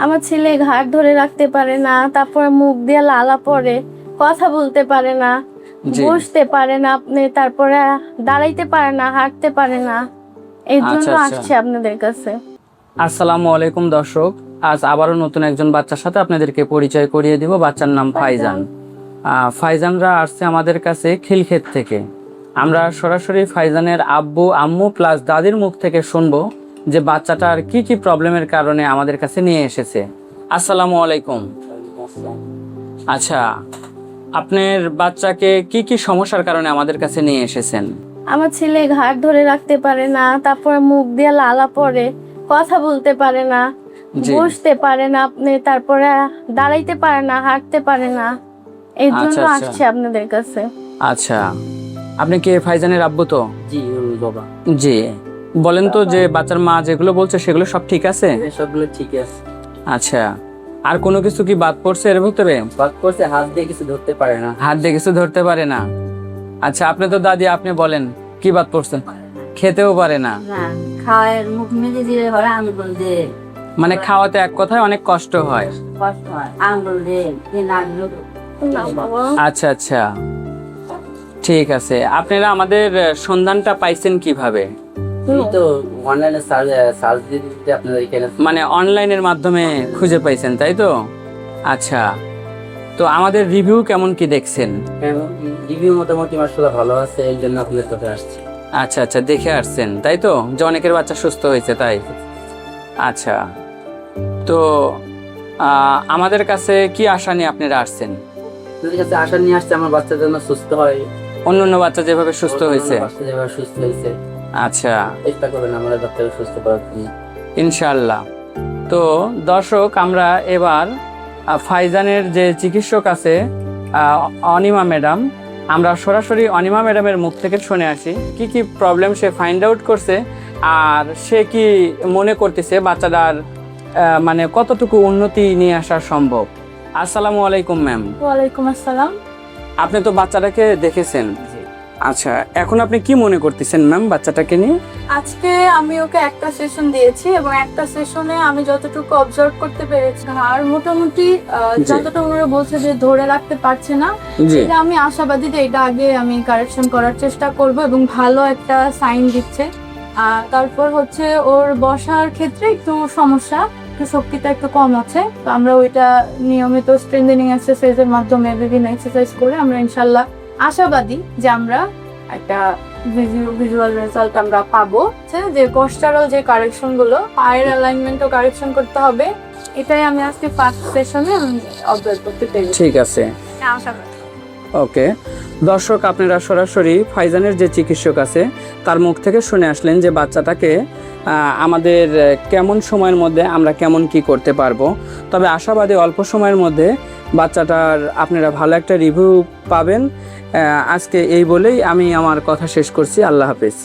আমার ছেলে ঘাড় ধরে রাখতে পারে না, তারপরে মুখ দিয়ে লালা পড়ে, কথা বলতে পারে না, বসতে পারে না, আপনি তারপরে দাঁড়াইতে পারে না, হাঁটতে পারে না। এই জন্য আসছে আপনাদের কাছে। আসসালামু আলাইকুম দর্শক, আজ আবারও নতুন একজন বাচ্চার সাথে আপনাদেরকে পরিচয় করিয়ে দিব। বাচ্চার নাম ফাইজান। ফাইজানরা আসছে আমাদের কাছে খিলক্ষেত থেকে। আমরা সরাসরি ফাইজানের আব্বু আম্মু প্লাস দাদির মুখ থেকে শুনবো যে বাচ্চাটার কি কি প্রবলেমের কারণে আমাদের কাছে নিয়ে এসেছে। আসসালামু আলাইকুম। আচ্ছা, আপনার বাচ্চাকে কি কি সমস্যার কারণে আমাদের কাছে নিয়ে এসেছেন? আমার ছেলে ঘাড় ধরে রাখতে পারে না, তারপরে মুখ দিয়ে লালা পড়ে, কথা বলতে পারে না, বসতে পারে না, আপনি তারপরে দাঁড়াইতে পারে না, হাঁটতে পারে না। এই জন্য আসছে আপনাদের কাছে। আচ্ছা, আপনি কি ফাইজানের আব্বু? তো জি বাবা। জি, বলেন তো যে বাচ্চার মা যেগুলো বলছে সেগুলো সব ঠিক আছে? সবগুলো ঠিক আছে। আচ্ছা, আর কোনো কিছু কি বাদ পড়ছে এর ভিতরে? বাদ করছে, হাত দিয়ে কিছু ধরতে পারে না। হাত দিয়ে কিছু ধরতে পারে না। আচ্ছা, আপনি তো দাদি, আপনি বলেন কি বাদ পড়ছে? খেতেও পারে না। খাওয়ার মুখ মেজে দিলে ঘরে আঙ্গুল দিয়ে, মানে খাওয়াতে এক কথায় অনেক কষ্ট হয়। কষ্ট হয়, আঙ্গুল দিয়ে নাড়লো। আচ্ছা আচ্ছা, ঠিক আছে। আপনারা আমাদের সন্ধানটা পাইছেন কিভাবে? এই তো অনলাইনে সার্চ দিতে আপনাদের এখানে, মানে অনলাইনের মাধ্যমে খুঁজে পাইছেন, তাই তো? আচ্ছা, তো আমাদের রিভিউ কেমন কি দেখছেন? রিভিউ মোটামুটি মাশাআল্লাহ ভালো আছে, এই জন্য আপনাদের কাছে আসছি। আচ্ছা আচ্ছা, দেখে আসছেন তাই তো, যে অনেকের বাচ্চা সুস্থ হয়েছে তাই? আচ্ছা, তো আমাদের কাছে কি আশা নিয়ে আপনারা আসছেন? আপনাদের কাছে আশা নিয়ে আসছে আমার বাচ্চা যেন সুস্থ হয়, অন্যান্য বাচ্চা যেভাবে সুস্থ হয়েছে। যেভাবে সুস্থ হয়েছে, আচ্ছা, চেষ্টা করবেন আমাদের বাচ্চাকে সুস্থ করার জন্য ইনশাআল্লাহ। তো দর্শক, আমরা এবার ফাইজানের যে চিকিৎসক আছে অনিমা ম্যাডাম, আমরা সরাসরি অনিমা ম্যাডামের মুখ থেকে শুনে আসি কি কি প্রবলেম সে ফাইন্ড আউট করছে, আর সে কি মনে করতেছে বাচ্চাটার মানে কতটুকু উন্নতি নিয়ে আসা সম্ভব। আসসালামু আলাইকুম ম্যাম। ওয়ালাইকুম আসসালাম। আপনি তো বাচ্চাটাকে দেখেছেন। আচ্ছা, এখন আপনি কি মনে করতেছেন ম্যাম বাচ্চাটাকে নিয়ে? আজকে আমি ওকে একটা সেশন দিয়েছি এবং একটা সেশনে আমি যতটুকু অবজার্ভ করতে পেরেছি, আর মোটামুটি যতটা ওরা বলছে যে ধরে রাখতে পারছে না, এটা আমি আশাবাদী যে এটা আগে আমি কারেকশন করার চেষ্টা করব এবং ভালো একটা সাইন দিচ্ছে। তারপর হচ্ছে ওর বসার ক্ষেত্রে একটু সমস্যা, একটু শক্তিটা একটু কম আছে। তো আমরা ওইটা নিয়মিত স্ট্রেংথেনিং এক্সারসাইজের মাধ্যমে বিভিন্ন এক্সারসাইজ করে আমরা ইনশাল্লাহ আশাবাদী যে আমরা একটা ভিজুয়াল রেজাল্ট আমরা পাবো। যে কোস্টারাল যে কারেকশন গুলো, পায়ের অ্যালাইনমেন্টও কারেকশন করতে হবে, এটাই আমি আজকে ফার্স্ট সেশনে অবজার্ভ করতে পেরেছি। ঠিক আছে, আশাবাদী। ওকে দর্শক, আপনারা সরাসরি ফাইজানের যে চিকিৎসক আছে তার মুখ থেকে শুনে আসলেন যে বাচ্চাটাকে আমাদের কেমন সময়ের মধ্যে আমরা কেমন কি করতে পারবো। তবে আশাবাদী অল্প সময়ের মধ্যে বাচ্চাটার আপনারা ভালো একটা রিভিউ পাবেন। আজকে এই বলেই আমি আমার কথা শেষ করছি। আল্লাহ হাফেজ।